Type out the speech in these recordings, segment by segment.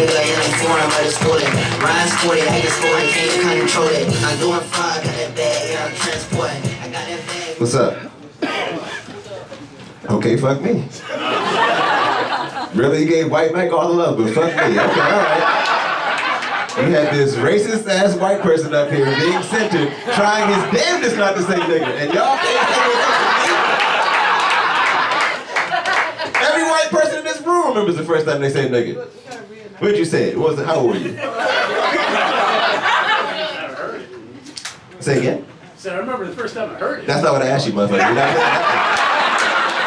nigga like in foreign, but it's schooling. Ryan sporty, I get scored, can't control it. I'm doing fine, got that bag, yeah, I'm transporting. I got that bag. What's up? Okay, fuck me. Really, you gave white Mike all the love, but fuck me. Okay, alright. You had this racist ass white person up here being centered, trying his damnedest not to say nigga, and y'all can't say nigga. Every white person in this room remembers the first time they said nigga. What'd you say? What was it? How old were you? Say again? So I remember the first time I heard it. That's not what I asked you, motherfucker.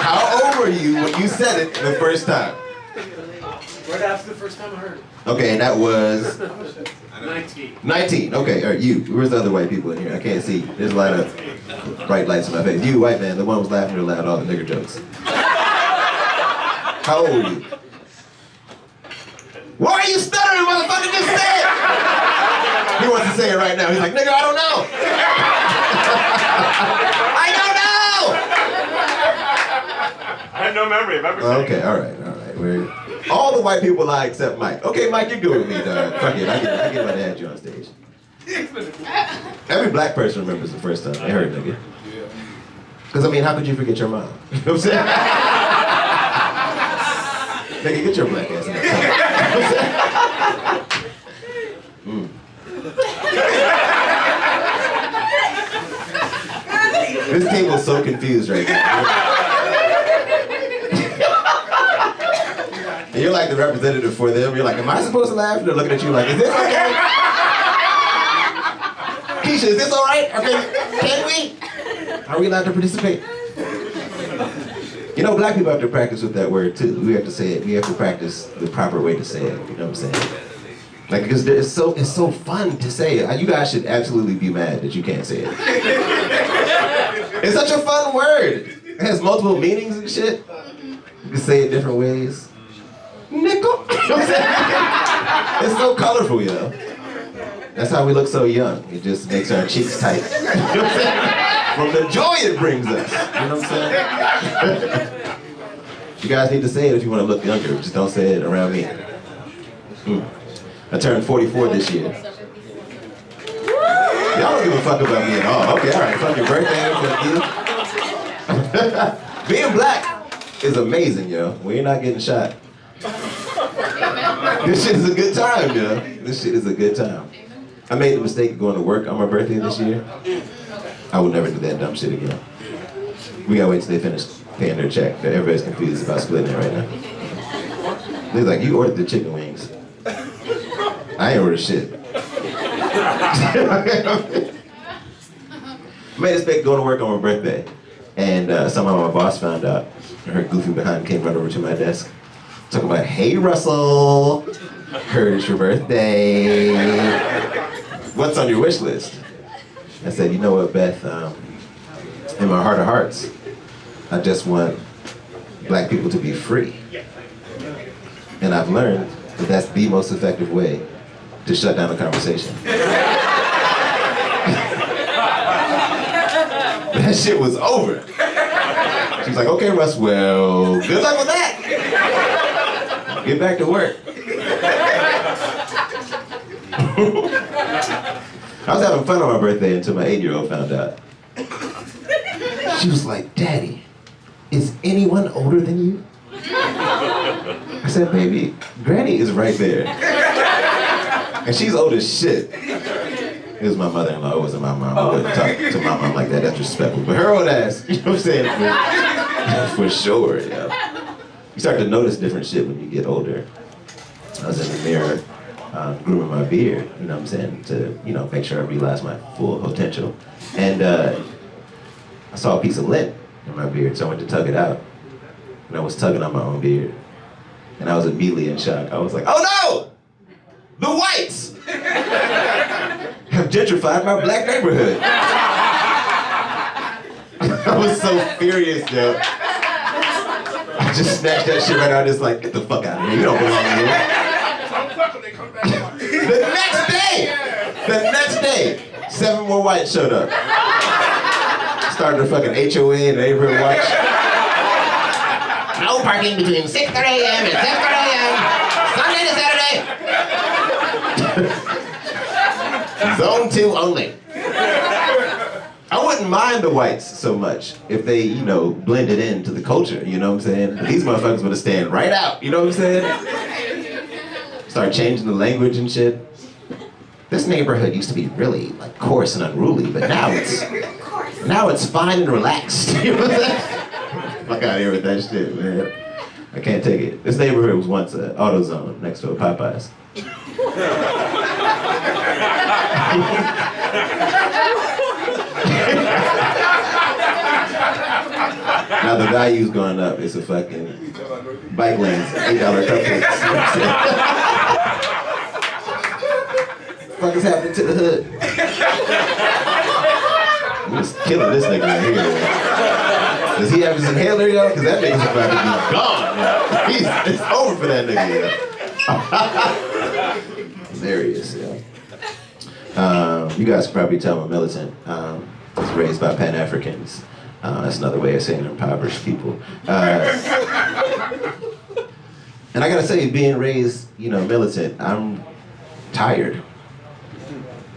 How old were you when you said it the first time? Right after the first time I heard it. Okay, and that was? 19. 19, okay, all right, you. Where's the other white people in here? I can't see. There's a lot of bright lights in my face. You, white man, the one who was laughing real loud at all the nigger jokes. How old are you? Why are you stuttering, motherfucker? Just say it! He wants to say it right now. He's like, nigga, I don't know! I don't know! I have no memory of ever saying Okay, all right. All the white people lie except Mike. Okay, Mike, you're good with me, dog. Fuck it, I get my dad you on stage. Every black person remembers the first time they heard nigga. Because, I mean, how could you forget your mom? You know what I'm saying? Nigga, get your black ass in there. This table's so confused right now. And you're like the representative for them. You're like, am I supposed to laugh? And they're looking at you like, is this okay? Keisha, is this all right? Okay, can we? Are we allowed to participate? You know, black people have to practice with that word too. We have to say it. We have to practice the proper way to say it. You know what I'm saying? Like, because it's so fun to say it. You guys should absolutely be mad that you can't say it. It's such a fun word. It has multiple meanings and shit. You can say it different ways. Nickel. It's so colorful, you know. That's how we look so young. It just makes our cheeks tight. From the joy it brings us. You know what I'm saying? You guys need to say it if you want to look younger. Just don't say it around me. I turned 44 this year. Y'all don't give a fuck about me at all. Okay, all right. Fuck your birthday. Fuck you. Being black is amazing, yo. When you're not getting shot. This shit is a good time, yo. This shit is a good time. I made the mistake of going to work on my birthday this year. I will never do that dumb shit again. We gotta wait till they finish paying their check. Everybody's confused about splitting it right now. They're like, you ordered the chicken wings. I ain't ordered shit. I made a mistake going to work on my birthday. And somehow my boss found out. Her goofy behind came right over to my desk. Talking about, hey Russell, heard it's your birthday. What's on your wish list? I said, you know what, Beth, in my heart of hearts, I just want black people to be free. And I've learned that that's the most effective way to shut down a conversation. That shit was over. She's like, okay, Russ, well, good luck with that. Get back to work. I was having fun on my birthday until my 8-year-old found out. She was like, Daddy, is anyone older than you? I said, baby, Granny is right there. And she's old as shit. It was my mother-in-law, it wasn't my mom. I wouldn't talk to my mom like that, that's disrespectful. But her old ass, you know what I'm saying? For sure, yeah. You start to notice different shit when you get older. I was in the mirror grooming my beard, you know what I'm saying, to, you know, make sure I realize my full potential. And I saw a piece of lint in my beard, so I went to tug it out. And I was tugging on my own beard. And I was immediately in shock. I was like, oh no! The whites have gentrified my black neighborhood. I was so furious, yo. I just snatched that shit right out, just like, get the fuck out of here. You don't belong here. The next day, 7 more whites showed up. Started a fucking HOA in the neighborhood watch. No parking between 6:30 a.m. and 7:30 a.m. Sunday to Saturday. Zone 2 only. I wouldn't mind the whites so much if they, you know, blended into the culture, you know what I'm saying? But these motherfuckers would have stand right out, you know what I'm saying? Start changing the language and shit. This neighborhood used to be really like coarse and unruly, but now it's fine and relaxed. You know what I'm saying? Fuck out of here with that shit, man. I can't take it. This neighborhood was once an AutoZone next to a Popeyes. Now the value's going up. It's a fucking bike lanes, $8 cupcakes. What the fuck is happening to the hood? I'm just killing this nigga right here. Does he have his inhaler, yo? Because that nigga's about to be gone, yo. It's over for that nigga, yo. Hilarious, yo. You guys can probably tell I'm militant. I was raised by Pan-Africans. That's another way of saying impoverished people. And I gotta say, being raised, you know, militant, I'm tired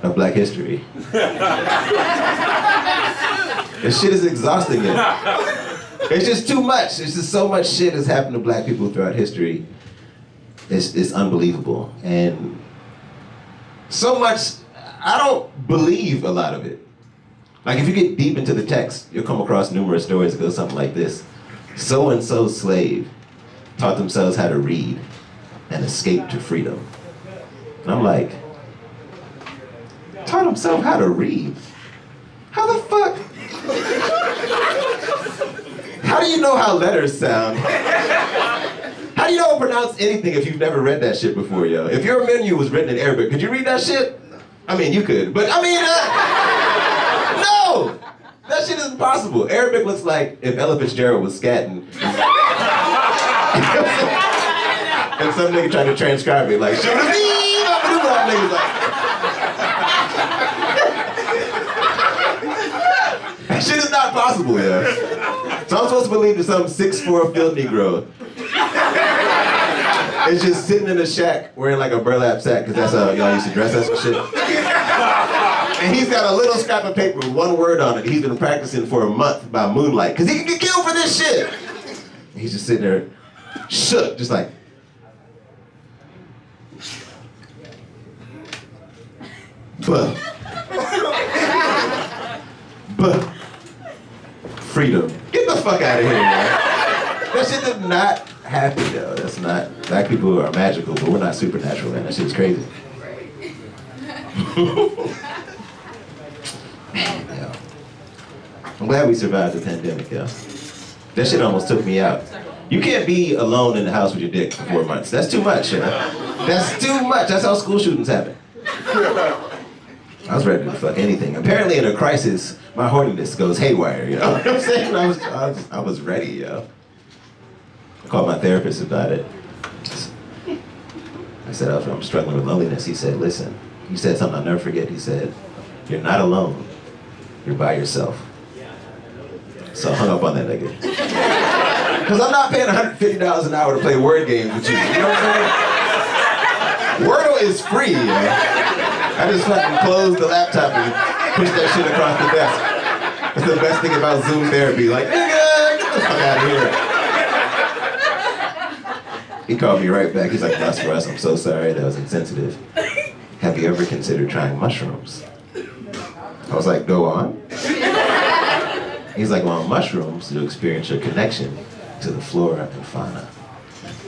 of Black history. This shit is exhausting me. It's just too much. It's just so much shit has happened to Black people throughout history. It's unbelievable. And so much, I don't believe a lot of it. Like if you get deep into the text, you'll come across numerous stories that go something like this. So-and-so slave taught themselves how to read and escaped to freedom. And I'm like, taught himself how to read? How the fuck? How do you know how letters sound? How do you know how to pronounce anything if you've never read that shit before, yo? If your menu was written in Arabic, could you read that shit? I mean, you could, but I mean, no! That shit is impossible. Arabic looks like if Ella Fitzgerald was scatting. And some nigga tried to transcribe it, like, that nigga's like, that shit is not possible, yeah. So I'm supposed to believe that some 6'4" field Negro is just sitting in a shack wearing like a burlap sack, because that's how y'all used to dress us and shit. And he's got a little scrap of paper with one word on it. He's been practicing for a month by moonlight, because he can get killed for this shit. And he's just sitting there, shook, just like. But. Freedom. Get the fuck out of here, man. That shit is not happy, though. That's not. Black people are magical, but we're not supernatural, man. That shit's crazy. Man, yo. I'm glad we survived the pandemic, yo. That shit almost took me out. You can't be alone in the house with your dick for 4 months. That's too much, yo. That's too much. That's how school shootings happen. I was ready to fuck anything. Apparently in a crisis, my horniness goes haywire, you know what I'm saying? I was ready, yo. I called my therapist about it. I said, I'm struggling with loneliness. He said, listen. He said something I'll never forget. He said, you're not alone. You're by yourself. So I hung up on that nigga. Because I'm not paying $150 an hour to play word games with you. You know what I'm saying? Wordle is free, yo. I just fucking closed the laptop and pushed that shit across the desk. That's the best thing about Zoom therapy. Like, nigga, get the fuck out of here. He called me right back. He's like, Russ, I'm so sorry. That was insensitive. Have you ever considered trying mushrooms? I was like, go on. He's like, well, on mushrooms, you'll experience your connection to the flora and fauna.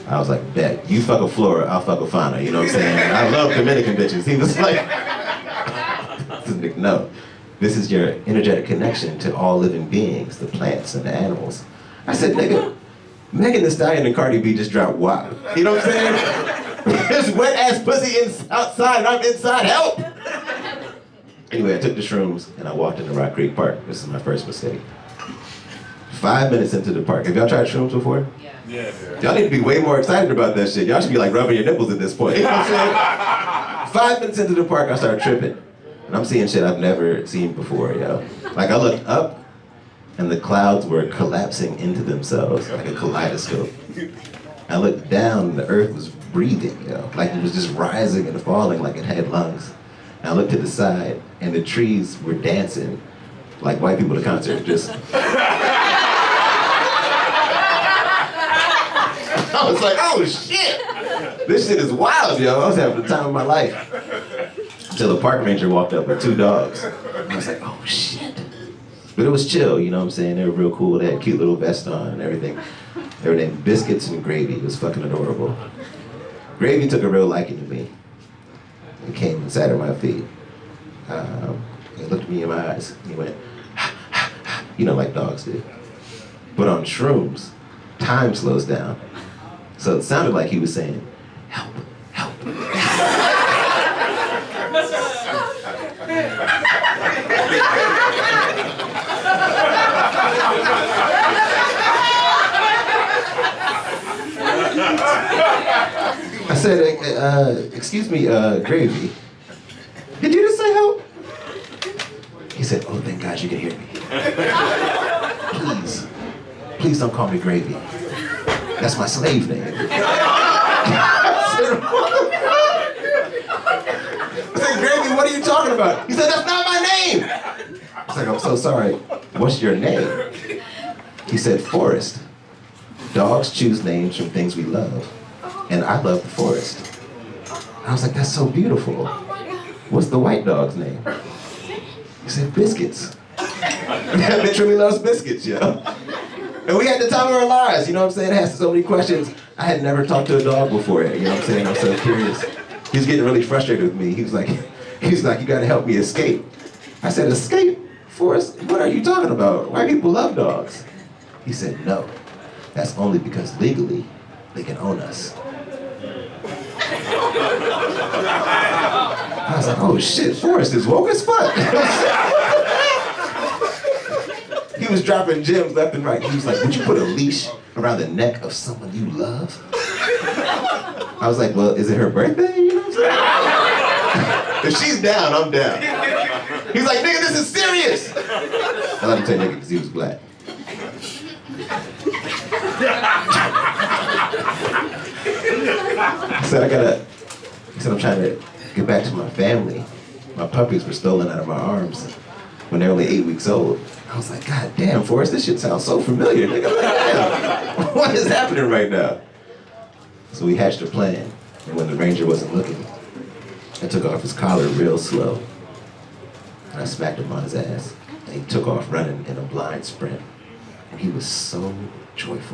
I was like, bet. You fuck a flora, I'll fuck a fauna. You know what I'm saying? I love Dominican bitches. He was like, no. This is your energetic connection to all living beings, the plants and the animals. I said, nigga, Megan Thee Stallion and Cardi B just dropped WAP. You know what I'm saying? There's wet ass pussy outside and I'm inside, help! Anyway, I took the shrooms and I walked into Rock Creek Park. This is my first mistake. 5 minutes into the park. Have y'all tried shrooms before? Yeah. Y'all need to be way more excited about that shit. Y'all should be like rubbing your nipples at this point. You know what I'm saying? 5 minutes into the park, I started tripping. And I'm seeing shit I've never seen before, yo. Like I looked up and the clouds were collapsing into themselves like a kaleidoscope. I looked down and the earth was breathing, like it was just rising and falling like it had lungs. And I looked to the side, and the trees were dancing like white people at a concert, just. I was like, oh shit! This shit is wild, yo. I was having the time of my life. Until the park ranger walked up with 2 dogs. And I was like, oh shit. But it was chill, you know what I'm saying? They were real cool. They had cute little vests on and everything. They were named Biscuits and Gravy. It was fucking adorable. Gravy took a real liking to me. He came and sat at my feet. He looked me in my eyes. He went, like dogs do. But on shrooms, time slows down. So it sounded like he was saying, help, help. I said, excuse me, Gravy, did you just say help? He said, oh, thank God you can hear me. Please don't call me Gravy. That's my slave name. I said, Gravy, what are you talking about? He said, that's not my name. I was like, I'm so sorry. What's your name? He said, Forest. Dogs choose names from things we love. And I love the forest. I was like, that's so beautiful. What's the white dog's name? He said, Biscuits. That bitch really loves biscuits, yo. And we had the time of our lives, you know what I'm saying? It has so many questions. I had never talked to a dog before, you know what I'm saying? I'm so curious. He was getting really frustrated with me. He was like, you gotta help me escape. I said, escape? Forrest, what are you talking about? White people love dogs. He said, no, that's only because legally they can own us. I was like, oh shit, Forrest is woke as fuck. He was dropping gems left and right. He was like, would you put a leash around the neck of someone you love? I was like, well, is it her birthday? You know what I'm saying? If she's down, I'm down. He's like, nigga, this is serious. I let him say nigga because he was black. I said, I'm trying to get back to my family. My puppies were stolen out of my arms when they were only 8 weeks old. I was like, God damn, Forrest, this shit sounds so familiar. Nigga, like, damn, what is happening right now? So we hatched a plan, and when the ranger wasn't looking, I took off his collar real slow, and I smacked him on his ass, and he took off running in a blind sprint, and he was so joyful.